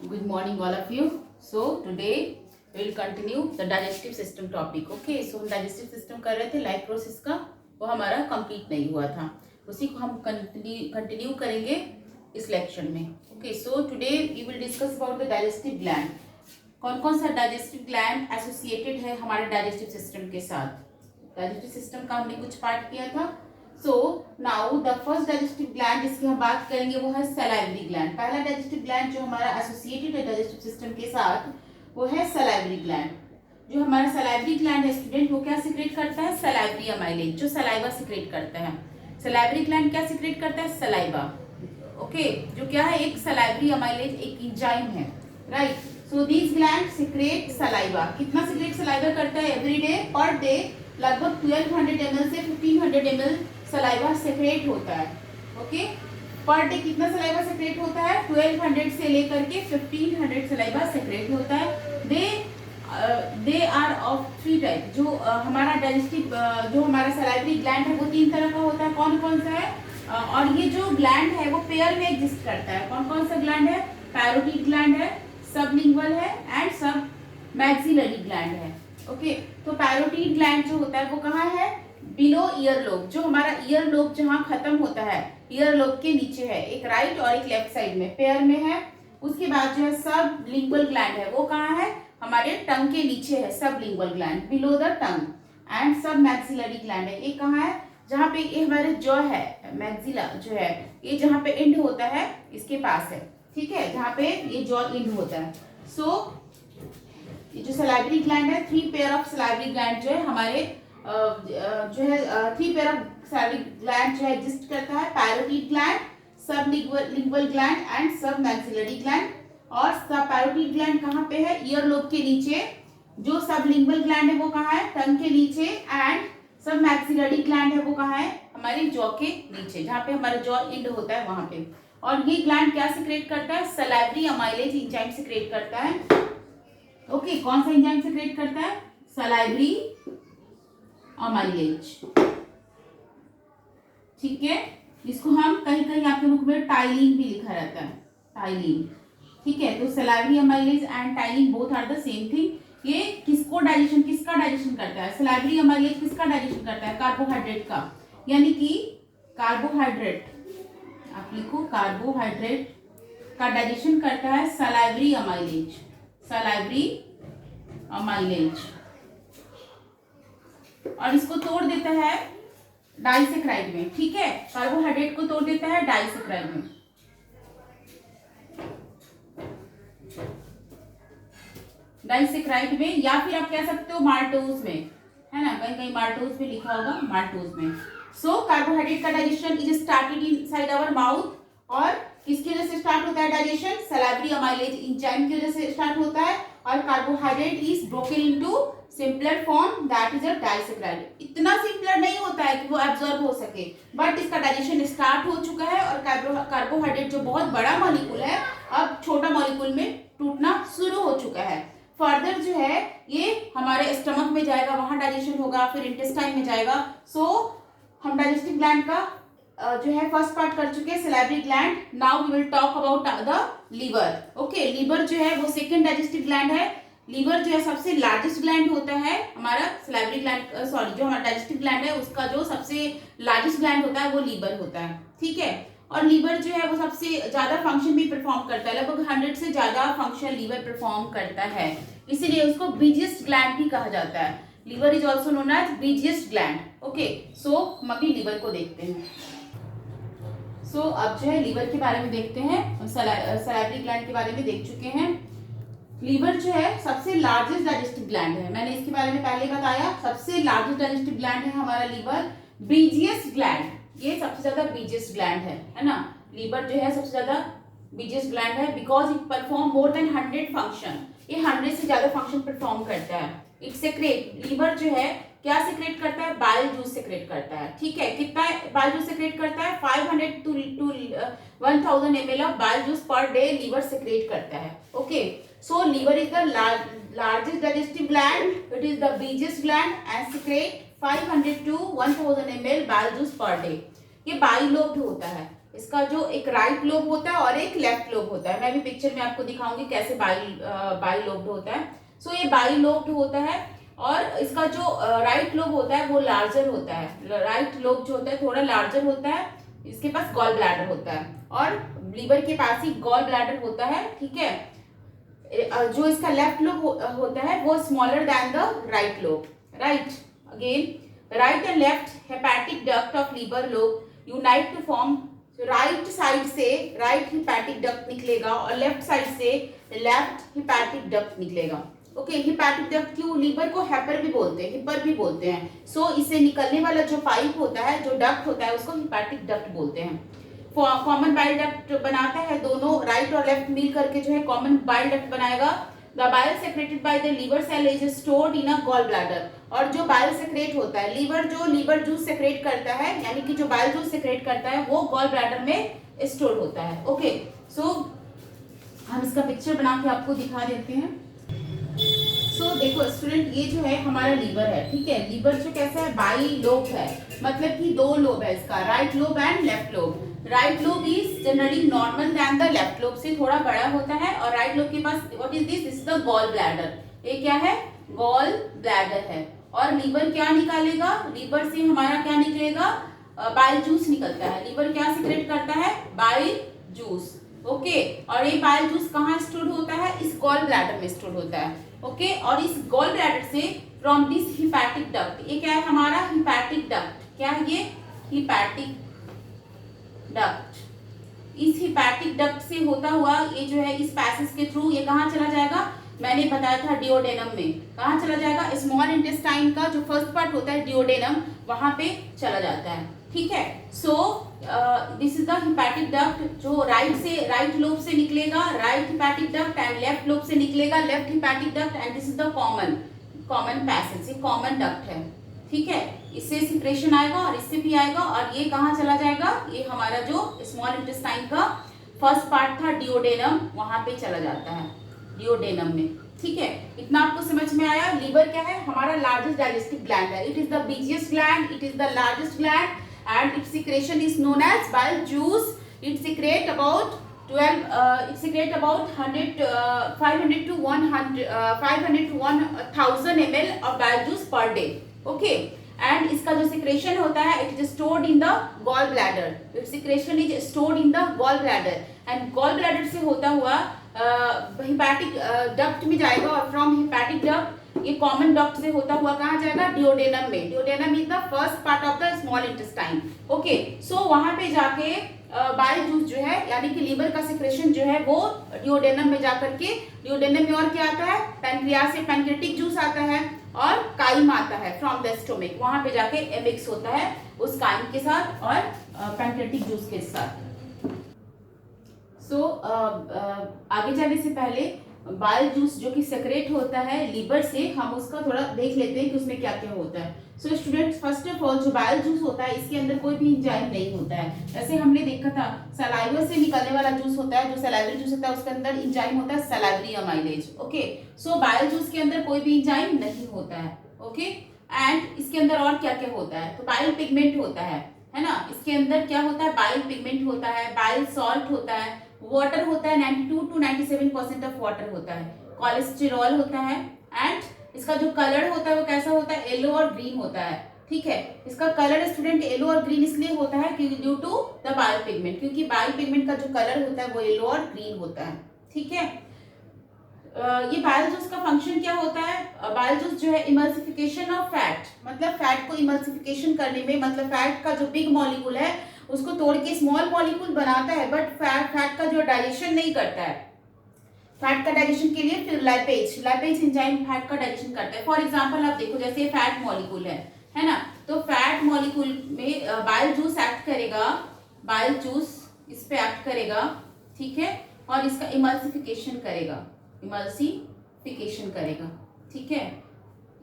Good morning, all of you. So today we will continue the digestive system topic. Okay, so हम digestive system कर रहे थे life process का, वो हमारा कंप्लीट नहीं हुआ था, उसी को हम कंटिन्यू करेंगे इस लेक्चर में. Okay, so today we will discuss about the digestive gland. कौन कौन सा डाइजेस्टिव ग्लैंड एसोसिएटेड है हमारे डाइजेस्टिव सिस्टम के साथ. डाइजेस्टिव सिस्टम का हमने कुछ पार्ट किया था. So now the first digestive gland जिसकी हम बात करेंगे वो है सलाइवरी ग्लैंड. पहला डाइजेस्टिव ग्लैंड जो हमारा एसोसिएटेड है डाइजेस्टिव सिस्टम के साथ वो है सलाइवरी ग्लैंड. जो हमारा सलाइवरी ग्लैंड है स्टूडेंट, वो क्या सिक्रेट करता है? सलाइवरी अमाइलेज, जो सलाइवा सिक्रेट करता है. सलाइवरी ग्लैंड क्या सिक्रेट करता है? सलाइवा. ओके, जो क्या है? एक सलाइवरी अमाइलेज, एक एंजाइम है, right. So these gland secrete saliva. कितना सिक्रेट सलाइवा करता है? एवरी डे, पर डे लगभग 1200 ml से 1500 ml सलाइवा सेक्रेट होता है. ओके, पर डे कितना सलाइवा सेक्रेट होता है? 1200 से लेकर के 1500 सलाइवा सेक्रेट होता है. They are of 3 type. जो हमारा डाइजेस्टिव जो हमारा सलाइवरी ग्लैंड है वो 3 तरह का होता है. कौन कौन सा है? और ये जो ग्लैंड है वो पेयर में एग्जिस्ट करता है. कौन कौन सा ग्लैंड है? पैरोटिड ग्लैंड है, सबलिंगुअल है एंड सब मैक्सिलरी ग्लैंड है. ओके, तो पैरोटिड ग्लैंड जो होता है वो कहाँ है? Below earlobe. जो हमारा ईयरलोब जहाँ खत्म होता है, ईयरलोब के नीचे है. एक राइट और एक लेफ्ट साइड में पेयर में है. उसके बाद जो है सब लिंगुअल ग्लैंड है, वो कहाँ है? हमारे टंग के नीचे है सब lingual gland, below the tongue. And सब मैक्सिलरी ग्लैंड है. ये कहाँ है? जहाँ पे ये हमारे जॉ है, मैक्सिला जो है, ये जहाँ पे एंड होता है इसके पास है. ठीक है, जहाँ पे ये जॉ एंड होता है. सो ये जो सलाइवरी ग्लैंड है, 3 पेयर ऑफ सलाइवरी ग्लैंड जो है हमारे जो है 3 पेयर ऑफ सलाइवरी ग्लैंड जो है एग्जिस्ट करता है. पैरोटिड ग्लैंड, सब लिंगुअल ग्लैंड एंड सब मैक्सिलरी ग्लैंड. और सब पैरोटिड ग्लैंड कहाँ पे है? ईयरलोब के नीचे. जो सब लिंगुअल ग्लैंड है वो कहाँ है? टंग के नीचे. एंड सब मैक्सिलरी ग्लैंड है वो कहाँ है? हमारे जॉ के नीचे, जहाँ पे हमारा जॉ एंड होता है वहां पे. और ये ग्लैंड क्या सिक्रेट करता है? सलाइवरी अमाइलेज एंजाइम सिक्रेट करता है. ओके, कौन सा एंजाइम सिक्रेट करता है? Salivary amylase. ठीक है, इसको हम कहीं कहीं आपके बुक में टाइलिन भी लिखा रहता है, टाइलिन. ठीक है, तो salivary amylase and ptyalin both are the same thing. ये किसका डाइजेशन करता है? सलाइवरी अमाइलेज किसका डाइजेशन करता है? कार्बोहाइड्रेट का. यानी कि कार्बोहाइड्रेट, आप लिखो कार्बोहाइड्रेट का डाइजेशन करता है सलाइवरी अमाइलेज. Salivary amylase. और इसको तोड़ देता है डाइसेक्राइड में. ठीक है, कार्बोहाइड्रेट को तोड़ देता है डाइसेक्राइड में. डाइसेक्राइड में, या फिर आप कह सकते हो माल्टोज में, है ना, कहीं कहीं माल्टोज में लिखा होगा, माल्टोज में. सो कार्बोहाइड्रेट का digestion is started inside our mouth. और किसकी वजह से स्टार्ट होता है डाइजेशन? सलाइवरी अमाइलेज एंजाइम की वजह से स्टार्ट होता है. और carbohydrate is broken into simpler form, that is a disaccharide. इतना सिंपलर नहीं होता है कि वो एब्जॉर्ब हो सके, बट इसका डाइजेशन स्टार्ट हो चुका है. और कार्बोहाइड्रेट जो बहुत बड़ा मॉलिक्यूल है, अब छोटा मॉलिक्यूल में टूटना शुरू हो चुका है. फर्दर जो है ये हमारे स्टमक में जाएगा, वहां डाइजेशन होगा, फिर इंटेस्टाइन में जाएगा. सो हम डाइजेस्टिव ग्लैंड का जो है फर्स्ट पार्ट कर चुके हैं, salivary gland. Now we will talk about the liver. Okay, liver जो है वो सेकेंड डाइजेस्टिव ग्लैंड है. लीवर जो है सबसे लार्जेस्ट ग्लैंड होता है हमारा सलाइवरी ग्लैंड, सॉरी, जो हमारा डाइजेस्टिव ग्लैंड है उसका जो सबसे लार्जेस्ट ग्लैंड होता है वो लीवर होता है. ठीक है, और लीवर जो है वो सबसे ज्यादा फंक्शन भी परफॉर्म करता है. लगभग 100 से ज्यादा फंक्शन लीवर परफॉर्म करता है, इसीलिए उसको बिजिएस्ट ग्लैंड भी कहा जाता है. Liver is also known as busiest gland. Okay, so हम अभी लीवर को देखते हैं. सो अब जो है लीवर के बारे में देखते हैं. हम सलाइवरी ग्लैंड के बारे में देख चुके हैं. लीवर जो है सबसे लार्जेस्ट डाइजेस्टिव ग्लैंड है. मैंने इसके बारे में पहले बताया. सबसे लार्जेस्ट डाइजेस्टिव ग्लैंड है हमारा लीवर. बिजिएस्ट ग्लैंड, ये सबसे ज्यादा बिजिएस्ट ग्लैंड है ना. लीवर जो है सबसे ज्यादा बिजिएस्ट ग्लैंड है because it perform more than 100 function. ये 100 से ज्यादा फंक्शन परफॉर्म करता है. इट सेक्रेट, लीवर जो है क्या सेक्रेट करता है? बाइल जूस सेक्रेट करता है. ठीक है, कितना बाइल जूस सेक्रेट करता है? 500 to 1000 ml of bile juice per day liver secrete करता है. Okay, so liver is the largest digestive gland. It is the biggest gland and secrete 500 to 1000 ml bile juice per day. ये bilobed होता है. इसका जो एक right lobe होता है और एक लेफ्ट लोब होता है। मैं भी पिक्चर में आपको दिखाऊंगी कैसे बाई लोब्ड होता है। सो ये बाई लोब्ड होता है और इसका जो राइट लोब होता है वो लार्जर होता है। राइट लोब जो होता है थोड़ा लार्जर होता है। इसके पास गॉल ब्लैडर होता है और लीवर के पास ही गॉल ब्लैडर होता है, ठीक है। जो इसका लेफ्ट लोब होता है वो smaller than the right lobe. Right, again right and left hepatic duct of liver lobe unite to form. Right side से राइट हिपैटिक डक्ट निकलेगा और लेफ्ट साइड से लेफ्ट हिपैटिक डक्ट निकलेगा। ओके, हिपैटिक डक्ट क्यों, liver को hepar भी बोलते हैं, हिपर भी बोलते हैं। सो इससे निकलने वाला जो पाइप होता है, जो डक्ट होता है, उसको हिपैटिक डक्ट बोलते हैं। कॉमन बाइल डक्ट बनाता है, दोनों राइट और लेफ्ट मिल करके जो है कॉमन बाइल डक्ट बनाएगा। The bile secreted by the liver cell is stored in a gall bladder. और जो बाइल सेक्रेट होता है, लीवर जूस सेक्रेट करता है, यानी कि जो बाइल जूस सेक्रेट करता है वो गॉल ब्लैडर में स्टोर होता है। ओके, सो हम इसका पिक्चर बना के आपको दिखा देते हैं। सो देखो स्टूडेंट, ये जो है हमारा लीवर है, ठीक है। लीवर जो कैसा है, बाई लोब है, मतलब कि दो लोब है इसका, right lobe and left lobe. Right lobe is generally normal than the left lobe, से थोड़ा बड़ा होता है। और राइट लोब के पास what is this is the gall bladder. ये क्या है, गॉल ब्लैडर है। और लीवर क्या निकालेगा, लीवर से हमारा क्या निकलेगा, बाइल जूस निकलता है। लीवर क्या सीक्रेट करता है, बाइल जूस। ओके, और ये बाइल जूस कहाँ स्टोर होता है, इस गॉल ब्लैडर में स्टोर होता है। ओके, और इस गॉल ब्लैडर से फ्रॉम दिस हिपैटिक डक्ट, ये क्या है हमारा हिपैटिक डक्ट, क्या है ये हिपैटिक डक्ट। इस हिपैटिक डक्ट से होता हुआ ये जो है इस पैसेज के थ्रू ये कहाँ चला जाएगा, मैंने बताया था डिओडेनम में। कहाँ चला जाएगा, स्मॉल इंटेस्टाइन का जो फर्स्ट पार्ट होता है डिओडेनम, वहां पे चला जाता है, ठीक है। So this is the hepatic duct, जो राइट लोब से निकलेगा, right hepatic duct, and left lobe से निकलेगा, left hepatic duct, and this is the common passage, ये कॉमन डक्ट है, ठीक है। इससे सिक्रेशन आएगा और इससे भी आएगा, और ये कहाँ चला जाएगा, ये हमारा जो स्मॉल इंटेस्टाइन का फर्स्ट पार्ट था डिओडेनम, वहां पे चला जाता है, डिओडेनम में, ठीक है। इतना आपको समझ में आया। लीवर क्या है, हमारा लार्जेस्ट डाइजेस्टिव ग्लैंड है। It is the biggest gland, it is the largest gland, and its secretion is known as bile juice. It secrete about 500 to 1000 ml of bile juice per day. Okay, and इसका जो secretion होता है, it is stored in the gall bladder. Its secretion is stored in the gall bladder, and gall bladder से होता हुआ hepatic duct में जाएगा, और from hepatic duct ये कॉमन डक्ट से होता हुआ कहाँ जाएगा, डिओडेनम में। Duodenum is the first part of the small intestine. Okay, so वहां पे जाके बाइल जूस जो है, यानी कि लीवर का सिक्रेशन जो है वो डिओडेनम में जाकर के, डिओडेनम में और क्या आता है, पैनक्रियास से पैनक्रेटिक जूस आता है और काइम आता है फ्रॉम द स्टोमक, वहां पे जाके मिक्स होता है उस काइम के साथ और पैनक्रेटिक जूस के साथ। सो आगे जाने से पहले बाइल जूस जो कि सेक्रेट होता है लीवर से, हम उसका थोड़ा देख लेते हैं कि उसमें क्या क्या होता है। So students, first of all जो बाइल जूस होता है इसके अंदर कोई भी एंजाइम नहीं होता है। जैसे हमने देखा था सलाइवा से निकलने वाला जूस होता है, जो सलाइवरी जूस होता है उसके अंदर एंजाइम होता है सलाइवरी अमाइलेज। ओके, सो बाइल जूस के अंदर कोई भी एंजाइम नहीं होता है। ओके, एंड इसके अंदर और क्या क्या होता है, तो बाइल पिगमेंट होता है ना। इसके अंदर क्या होता है, बाइल पिगमेंट होता है, बाइल सॉल्ट होता है, वाटर होता है, 92 to 97% ऑफ वाटर होता है, कोलेस्टेरॉल होता है, एंड इसका जो कलर होता है वो कैसा होता है, येलो और ग्रीन होता है, ठीक है। इसका कलर स्टूडेंट येलो और ग्रीन इसलिए होता है क्योंकि due to the bile pigment, क्योंकि बाइल पिगमेंट का जो कलर होता है वो येलो और ग्रीन होता है, ठीक है। ये बाइल जूस का फंक्शन क्या होता है, बाइल जूस जो है इमल्सिफिकेशन ऑफ फैट, मतलब फैट को इमल्सिफिकेशन करने में, मतलब फैट का जो बिग मॉलिक्यूल है उसको तोड़ के स्मॉल मॉलिक्यूल बनाता है, बट फैट का जो डाइजेशन नहीं करता है। फैट का डाइजेशन के लिए फिर लाइपेज एंजाइम फैट का डाइजेशन करता है। फॉर एग्जांपल आप देखो, जैसे फैट मॉलिक्यूल है ना, तो फैट मॉलिक्यूल में बाइल जूस एक्ट करेगा, बाइल जूस इस पे एक्ट करेगा, ठीक है, और इसका इमल्सिफिकेशन करेगा, ठीक है।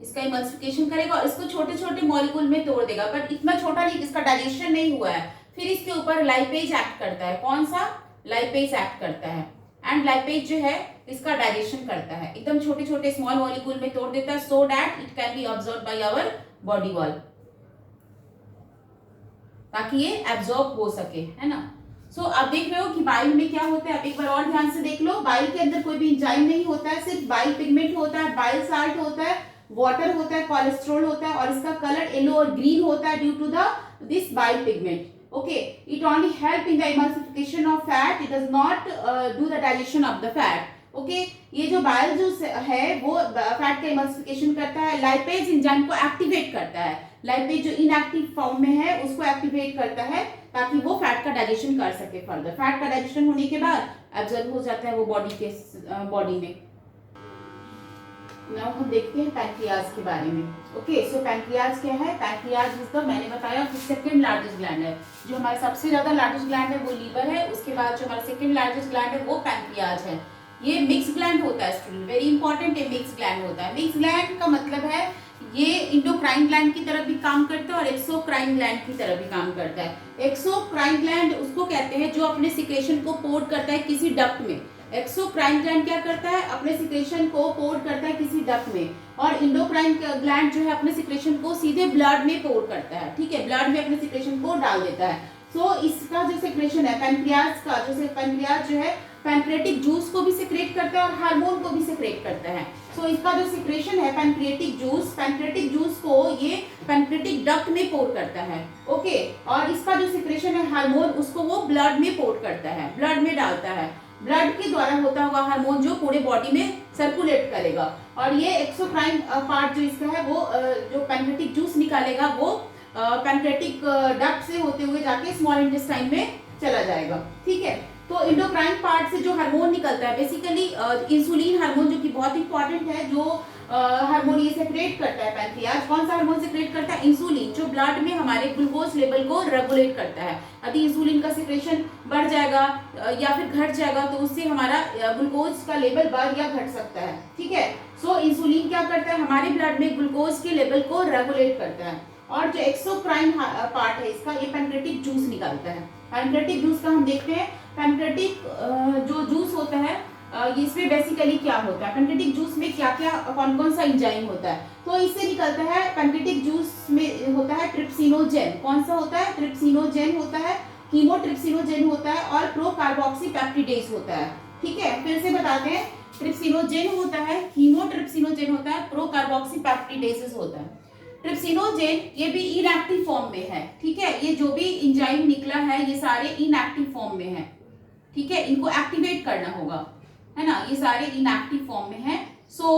इसका इमल्सिफिकेशन करेगा और इसको छोटे छोटे मॉलिक्यूल में तोड़ देगा, बट इतना छोटा नहीं कि इसका डाइजेशन नहीं हुआ है। फिर इसके ऊपर लाइपेज एक्ट करता है, कौन सा, लाइपेज एक्ट करता है, एंड लाइपेज जो है इसका डाइजेशन करता है, एकदम छोटे छोटे स्मॉल मॉलिक्यूल में तोड़ देता है, so that it can be absorb by our body wall, ताकि ये एब्सॉर्ब हो सके, है ना। सो आप देख रहे हो कि बाइल में क्या होता है, आप एक बार और ध्यान से देख लो। बाइल के अंदर कोई भी एंजाइम नहीं होता है, सिर्फ बाइल पिगमेंट होता है, बाइल साल्ट होता है, वाटर होता है, कोलेस्ट्रॉल होता है, और इसका कलर येलो और ग्रीन होता है due to the this bile pigment. Okay, it only help in the emulsification of fat, it does not do the digestion of the fat. Okay, ये जो बाइल जूस है वो फैट का emulsification करता है, लाइपेज एंजाइम को activate करता है, लाइपेज जो इनएक्टिव फॉर्म में है उसको एक्टिवेट करता है ताकि वो फैट का डाइजेशन कर सके फर्दर। फैट का डाइजेशन होने के बाद एब्जॉर्ब हो जाता है वो बॉडी में। नाउ हम देखते हैं पैंक्रियाज के बारे में। ओके, सो पैंक्रियाज क्या है? पैंक्रियाज इज द, मैंने बताया कि सेकंड लार्जेस्ट ग्लैंड है। जो हमारा सबसे ज्यादा लार्जेस्ट ग्लैंड है वो लीवर है, उसके बाद जो हमारा सेकंड लार्जेस्ट ग्लैंड है वो पैंक्रियाज है। ये मिक्स ग्लैंड होता है स्टूडेंट, वेरी इंपॉर्टेंट है, मिक्स ग्लैंड होता है। मिक्स ग्लैंड का मतलब है ये इंडोक्राइन ग्लैंड की तरह भी काम करता है और एक्सोक्राइन ग्लैंड की तरह भी काम करता है। एक्सोक्राइन ग्लैंड उसको कहते हैं जो अपने सिक्रेशन को पोर्ट करता है किसी डक्ट में। एक्सोक्राइन ग्लैंड क्या करता है? अपने सिक्रेशन को पोर्ट करता है किसी डक्ट में, और इंडोक्राइन ग्लैंड जो है अपने सिक्रेशन को सीधे ब्लड में पोर्ट करता है। ठीक है, ब्लड में अपने सिक्रेशन को डाल देता है। सो इसका जो सिक्रेशन है पैंक्रियाज का, जो पैंक्रियाज जो है पैंक्रियाटिक जूस को भी सिक्रेट करता है और हार्मोन को भी सिक्रेट करता है। सो इसका जो सिक्रेशन है पैंक्रियाटिक जूस को ये पैंक्रियाटिक डक्ट में पोर्ट करता है। ओके, और इसका जो सिक्रेशन है हार्मोन उसको वो ब्लड में पोर्ट करता है, ब्लड में डालता है। ब्लड के द्वारा होता हुआ हार्मोन जो पूरे बॉडी में सर्कुलेट करेगा, और ये एक्सोक्राइन पार्ट जो इसका है वो जो पैंक्रियाटिक जूस निकालेगा वो पैंक्रियाटिक डक्ट से होते हुए जाके स्मॉल इंटेस्टाइन में चला जाएगा। ठीक है, तो इंडोक्राइन पार्ट से जो हार्मोन निकलता है बेसिकली इंसुलिन हार्मोन, जो कि बहुत इंपॉर्टेंट है, जो हार्मोन ये सेक्रेट करता है पैंक्रियाज। कौन सा हार्मोन सेक्रेट करता है? इंसुलिन, जो ब्लड में हमारे ग्लूकोज लेवल को रेगुलेट करता है। यदि इंसुलिन का सेक्रेशन बढ़ जाएगा या फिर घट जाएगा तो उससे हमारा ग्लूकोज का लेवल बढ़ या घट सकता है। ठीक है, सो इंसुलिन क्या करता है? हमारे ब्लड में ग्लूकोज के लेवल को रेगुलेट करता है। और जो एक्सोक्राइन पार्ट है इसका, ये पैंक्रियाटिक जूस निकालता है। पैंक्रियाटिक जूस का हम देखते हैं, पैंक्रियाटिक जो जूस होता है इसमें बेसिकली क्या होता है, पैंक्रियाटिक जूस में क्या क्या कौन कौन सा एंजाइम होता है? तो इससे निकलता है पैंक्रियाटिक जूस में होता है ट्रिप्सिनोजेन। कौन सा होता है? ट्रिप्सिनोजेन होता है, कीमोट्रिप्सिनोजेन होता है और प्रो कार्बोक्सीपेप्टिडेज होता है। ठीक है, फिर से बताते हैं, ट्रिप्सिनोजेन होता है, कीमोट्रिप्सिनोजेन होता है, प्रो कार्बोक्सीपेप्टिडेज होता है। ट्रिप्सिनोजेन ये भी इनएक्टिव फॉर्म में है। ठीक है, ये जो भी एंजाइम निकला है ये सारे इनएक्टिव फॉर्म में है। ठीक है, इनको एक्टिवेट करना होगा, है ना, ये सारे इनएक्टिव फॉर्म में है। सो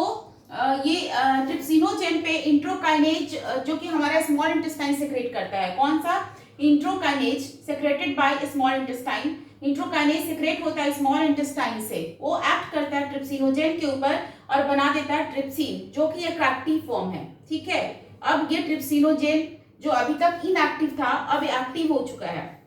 ये ट्रिप्सिनोजेन पे इंट्रोकाइनेज जो कि हमारा स्मॉल इंटेस्टाइन सेक्रेट करता है। कौन सा? Enterokinase secreted by small intestine. Enterokinase secrete होता है स्मॉल इंटेस्टाइन से, वो एक्ट करता है ट्रिप्सिनोजेन के ऊपर और बना देता है ट्रिप्सिन, जो कि एक एक्टिव फॉर्म है। ठीक है, अब ये ट्रिप्सिनोजेन जो अभी तक इनएक्टिव था अब एक्टिव हो चुका है।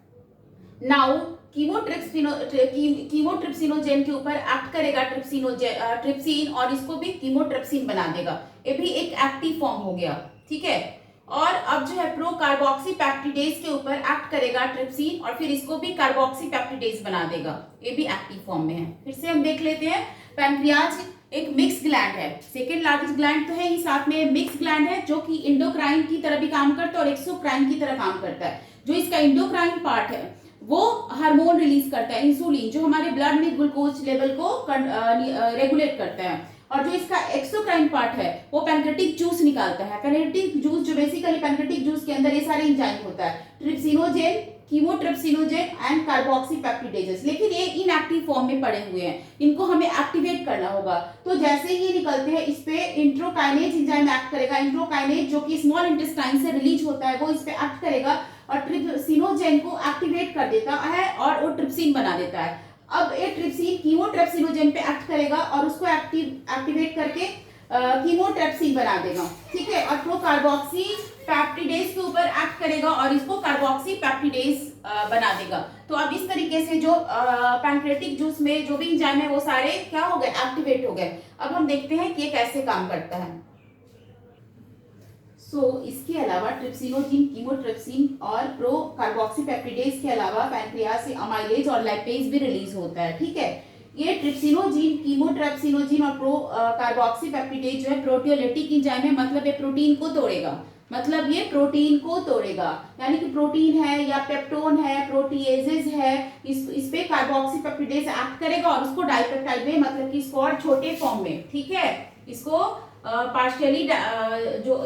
नाउ कीमोट्रिप्सिनोजेन के ऊपर एक्ट करेगा ट्रिप्सिन, और इसको भी कीमोट्रिप्सिन बना देगा। ये भी एक एक्टिव फॉर्म हो गया। ठीक है, और अब जो है प्रो कार्बोक्सीपेप्टिडेज के ऊपर एक्ट करेगा ट्रिप्सिन और फिर इसको भी कार्बोक्सीपेप्टिडेज बना देगा, ये भी एक्टिव फॉर्म में है। फिर से हम देख लेते हैं, पैंक्रियाज एक मिक्स ग्लैंड है, सेकेंड लार्जेस्ट ग्लैंड तो है ही, साथ में मिक्स ग्लैंड है जो कि इंडोक्राइन की तरह भी काम करता है और एक्सोक्राइन की तरह काम करता है। जो इसका इंडोक्राइन पार्ट है वो हार्मोन रिलीज करता है, इंसुलिन, जो हमारे ब्लड में ग्लूकोज लेवल को रेगुलेट करता है। और जो इसका एक्सोक्राइन पार्ट है वो पैंक्रियाटिक जूस निकालता है। पैंक्रियाटिक जूस जो बेसिकली पैंक्रियाटिक जूस के अंदर ये सारे एंजाइम होता है, ट्रिप्सिनोजेन, कीमोट्रिप्सिनोजेन एंड कार्बोक्सीपेप्टिडेजेस, लेकिन ये इनएक्टिव फॉर्म में पड़े हुए हैं, इनको हमें एक्टिवेट करना होगा। तो जैसे ही ये निकलते हैं इस पे इंट्रोकाइनेज एंजाइम एक्ट करेगा। इंट्रोकाइनेज जो कि स्मॉल इंटेस्टाइन से रिलीज होता है वो इस पे एक्ट करेगा और ट्रिप्सिनोजेन को एक्टिवेट कर देता है और वो ट्रिप्सिन बना देता है। अब ये ट्रिप्सिन कीमोट्रिप्सिनोजेन पे एक्ट करेगा और उसको एक्टिवेट करके कीमोट्रिप्सिन बना देगा। ठीक है, और प्रो कार्बोक्सीपेप्टिडेज के ऊपर एक्ट करेगा और इसको कार्बोक्सीपेप्टिडेज बना देगा। तो अब इस तरीके से जो पैंक्रियाटिक जूस में जो भी एंजाइम है वो सारे क्या हो गए? एक्टिवेट हो गए। अब हम देखते हैं कि ये कैसे काम करता है। इसके अलावा ट्रिप्सिनोजिन, कीमोट्रिप्सिन और प्रो कार्बोक्सीपेप्टिडेज के अलावा पैंक्रियाज से अमाइलेज और लाइपेज भी रिलीज होता है। ठीक है, ये ट्रिप्सिनोजिन, कीमोट्रिप्सिनोजिन और प्रो कार्बोक्सीपेप्टिडेज जो है प्रोटियोलिटिक एंजाइम है, मतलब ये प्रोटीन को तोड़ेगा। मतलब ये प्रोटीन को तोड़ेगा, यानी कि प्रोटीन है या पेप्टोन है, प्रोटीएजेज है, इस पे कार्बोक्सीपेप्टिडेज एक्ट करेगा और उसको डाइपेप्टाइड में, मतलब कि इसको और छोटे फॉर्म में, ठीक है, इसको पार्शियली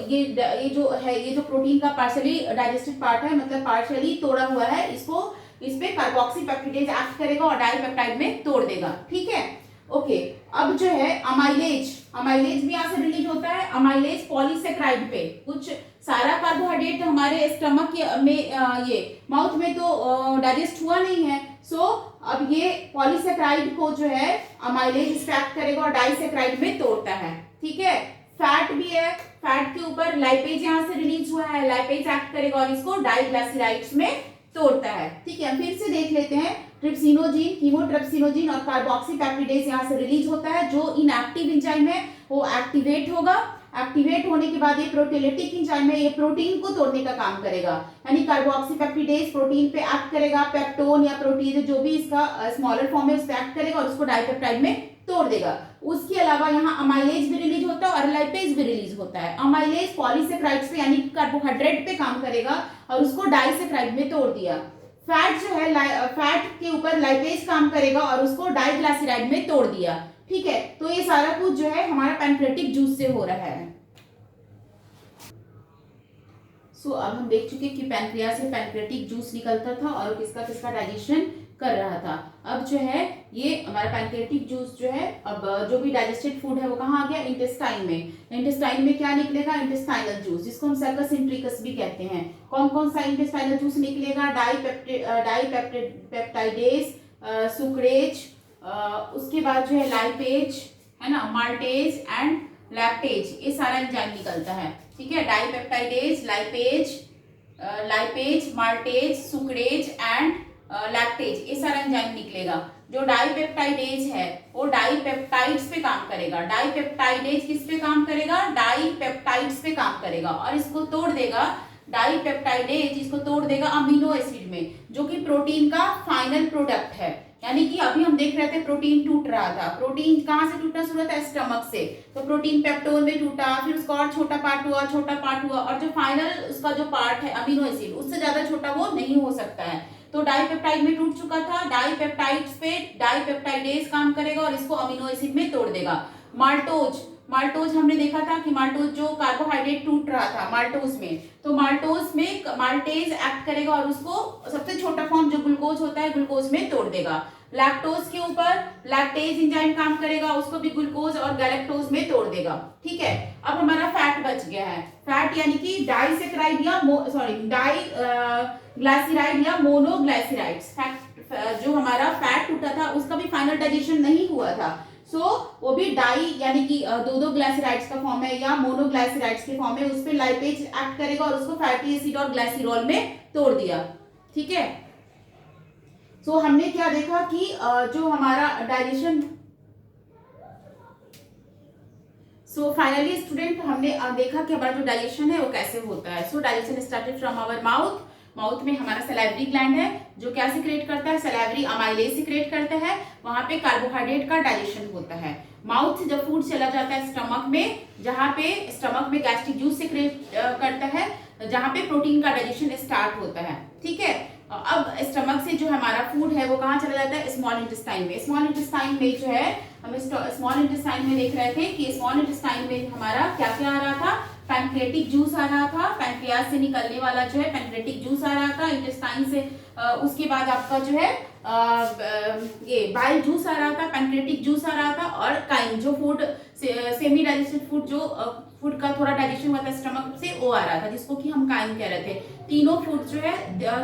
ये जो प्रोटीन का पार्शियली डाइजेस्टेड पार्ट है, मतलब पार्शियली तोड़ा हुआ है, इसको इस पे कार्बोक्सीपेप्टिडेज एक्ट करेगा और डाइपेप्टाइड में तोड़ देगा, ठीक है। ओके, अब जो है अमाइलेज भी यहाँ से रिलीज होता है। अमाइलेज पॉलीसेक्राइड पे, कुछ सारा कार्बोहाइड्रेट हमारे स्टमक में ये माउथ में तो डाइजेस्ट हुआ नहीं है, सो अब ये पॉलीसेक्राइड को जो है अमाइलेज एक्ट करेगा और डाइसेक्राइड में तोड़ता है, ठीक है। फैट भी है, फैट के ऊपर लाइपेज यहाँ से रिलीज हुआ है, लाइपेज एक्ट करेगा और इसको डाइग्लाइसराइड्स में तोड़ता है, ठीक है। फिर से देख लेते हैं, ट्रिप्सिनोजीन, कीमोट्रिप्सिनोजीन और कार्बोक्सीपेप्टिडेज यहाँ से रिलीज होता है। जो इनएक्टिव एंजाइम है वो एक्टिवेट होगा, एक्टिवेट होने के बाद ये प्रोटीलिटिक एंजाइम है, ये प्रोटीन को तोड़ने का काम करेगा, यानी कार्बोक्सीपेप्टिडेज प्रोटीन पे एक्ट करेगा, पेप्टोन या प्रोटीन जो भी इसका स्मॉलर फॉर्म है उस पे एक्ट करेगा और उसको डाइपेप्टाइड में तोड़ देगा। उसके अलावा यहाँ अमाइलेज भी रिलीज होता है और लाइपेज भी रिलीज होता है। अमाइलेज पॉलीसेक्राइड्स पे यानी कार्बोहाइड्रेट पे काम करेगा और उसको डाइसेक्राइड में तोड़ दिया। फैट जो है, फैट के ऊपर लाइपेज काम करेगा और उसको डाइग्लाइसराइड में तोड़ दिया, ठीक है। तो ये सारा कुछ जो है हमारा पैनक्रेटिक जूस से हो रहा है। सो अब हम देख चुके कि पैनक्रियास से पैनक्रेटिक जूस निकलता था और किसका किसका डाइजेशन कर रहा था। अब जो है ये हमारा पैनक्रेटिक जूस जो है, अब जो भी डाइजेस्टेड फूड है वो कहाँ आ गया, इंटेस्टाइन में। इंटेस्टाइन में क्या निकलेगा, इंटेस्टाइनल जूस, जिसको हम सर्कस इंट्रिकस भी कहते हैं। कौन कौन सा इंटेस्टाइनल जूस निकलेगा, डाइपेप्टाइडेज, सुक्रेज, उसके बाद जो है लाइपेज है ना, माल्टेज एंड लैक्टेज, ये सारा एंजाइम निकलता है, ठीक है। Dipeptidase, lipase, maltase, sucrase and lactase, ये सारा एंजाइम निकलेगा। जो डाइपेप्टाइडेज है वो डाइपेप्टाइड्स पे काम करेगा। डाइपेप्टाइडेज किस पे काम करेगा, डाइपेप्टाइड्स पे काम करेगा और इसको तोड़ देगा, डाइपेप्टाइडेज इसको तोड़ देगा अमीनो एसिड में, जो कि प्रोटीन का फाइनल प्रोडक्ट है। यानी कि अभी हम देख रहे थे प्रोटीन टूट रहा था, प्रोटीन कहाँ से टूटना शुरू होता है, स्टमक से। तो प्रोटीन पेप्टोन में टूटा, फिर उसका और छोटा पार्ट हुआ और जो फाइनल उसका जो पार्ट है अमीनो एसिड, उससे ज्यादा छोटा वो नहीं हो सकता है। तो डाइपेप्टाइड में टूट चुका था, डाइपेप्टाइड्स पे डाइपेप्टाइडेज काम करेगा और इसको अमीनो एसिड में तोड़ देगा। माल्टोज हमने देखा था कि माल्टोज जो कार्बोहाइड्रेट टूट रहा था माल्टोज में, तो माल्टोज में माल्टेज एक्ट करेगा और उसको सबसे छोटा फॉर्म जो ग्लूकोज होता है ग्लूकोज में तोड़ देगा। लैक्टोज के ऊपर लैक्टेज एंजाइम काम करेगा, उसको भी ग्लूकोज और गैलेक्टोज में तोड़ देगा, ठीक है। अब हमारा फैट बच गया है, फैट यानी कि डाइसेक्राइड या डाइग्लाइसराइड या मोनोग्लाइसराइड्स। जो हमारा फैट टूटा था उसका भी फाइनल डाइजेशन नहीं हुआ था, वो भी डाई यानी कि दो ग्लाइसराइड्स का फॉर्म है या मोनोग्लाइसराइड्स के फॉर्म है, उस पे लाइपेज एक्ट करेगा और उसको फैटी एसिड और ग्लाइसिरॉल में तोड़ दिया, ठीक है। हमने क्या देखा कि जो हमारा डाइजेशन, फाइनली स्टूडेंट हमने देखा कि हमारा जो डाइजेशन है वो कैसे होता है। Digestion started from our mouth में हमारा सलाइवरी ग्लैंड है जो क्या सिक्रेट करता है, सलाइवरी अमाइलेज सिक्रेट करता है, वहां पे कार्बोहाइड्रेट का डाइजेशन होता है। माउथ से जब फूड चला जाता है स्टमक में, जहाँ पे स्टमक में गैस्ट्रिक जूस सिक्रेट करता है, जहाँ पे प्रोटीन का डाइजेशन स्टार्ट होता है, ठीक है। अब स्टमक से जो हमारा फूड है वो कहाँ चला जाता है, स्मॉल इंटेस्टाइन में। स्मॉल इंटेस्टाइन में जो है हम स्मॉल इंटेस्टाइन में देख रहे थे कि स्मॉल इंटेस्टाइन में हमारा क्या क्या आ रहा था, पैनक्रेटिक जूस आ रहा था, पैनक्रियाज से निकलने वाला जो है पैनक्रेटिक जूस आ रहा था इंटेस्टाइन से। उसके बाद आपका जो है ये बाइल जूस आ रहा था, पैनक्रेटिक जूस आ रहा था और काइन जो फूड सेमी डाइजेस्टेड फूड जो फूड का थोड़ा डाइजेशन हुआ था स्टमक से, वो आ रहा था जिसको कि हम काइन कह रहे थे। तीनों फूड जो है,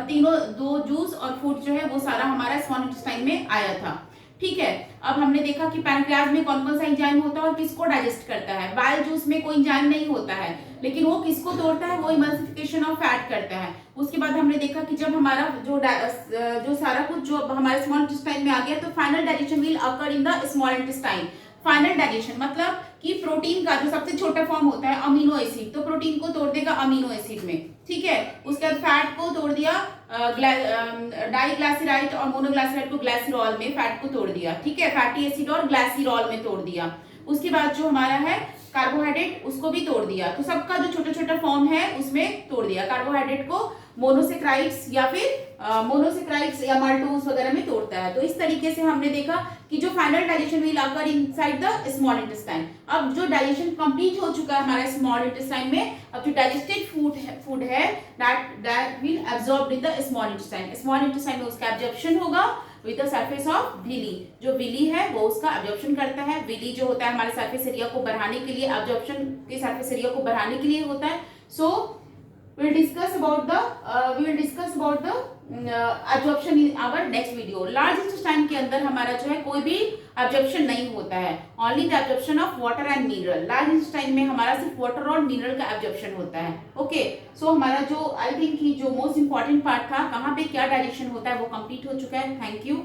तीनों दो जूस और फूड जो है वो सारा हमारा स्मॉल इंटेस्टाइन में आया था, ठीक है। अब हमने देखा कि पैनक्रियाज में कौन कौन सा एंजाइम होता है और किसको डाइजेस्ट करता है। बाइल जूस में कोई एंजाइम नहीं होता है, लेकिन वो किसको तोड़ता है, वो इमल्सिफिकेशन ऑफ फैट करता है। उसके बाद हमने देखा कि जब हमारा जो सारा कुछ जो हमारे स्मॉल इंटेस्टाइन में आ गया तो final digestion will occur in the small intestine. Final digestion मतलब कि प्रोटीन का जो सबसे छोटा फॉर्म होता है अमीनो एसिड, तो प्रोटीन को तोड़ देगा अमीनो एसिड में, ठीक है। उसके बाद फैट को तोड़ दिया डाइग्लाइसराइड और मोनोग्लाइसराइड को ग्लाइसिरॉल में फैट को तोड़ दिया, ठीक है, फैटी एसिड और ग्लाइसिरॉल में तोड़ दिया। उसके बाद जो हमारा है कार्बोहाइड्रेट उसको भी तोड़ दिया, तो सबका जो छोटा छोटा फॉर्म है उसमें तोड़ दिया। कार्बोहाइड्रेट को मोनोसेक्राइड्स या फिर मोनोसेक्राइड्स या माल्टोज वगैरह में तोड़ता है। तो इस तरीके से हमने देखा कि जो final digestion will occur inside the small intestine. अब जो डाइजेशन कंप्लीट हो चुका है हमारा स्मॉल इंटेस्टाइन में, अब जो डाइजेस्टेड फूड है that will absorb in the small intestine. Small intestine में उसका एब्जॉर्प्शन होगा with the surface of villi. जो विली है वो उसका एब्जॉर्प्शन करता है। विली जो होता है हमारे सरफेस एरिया को बढ़ाने के लिए, एब्जॉर्प्शन के सरफेस एरिया को बढ़ाने के लिए होता है। सो we will discuss about the absorption in our next video. Large intestine के अंदर हमारा जो है कोई भी एब्जॉर्प्शन नहीं होता है, only the absorption of water and mineral. Large intestine में हमारा सिर्फ वाटर और मिनरल का एब्जॉर्प्शन होता है। ओके, सो हमारा जो आई थिंक कि जो मोस्ट इंपॉर्टेंट पार्ट था कहाँ पे क्या डायरेक्शन होता है वो कंप्लीट हो चुका है। Thank you.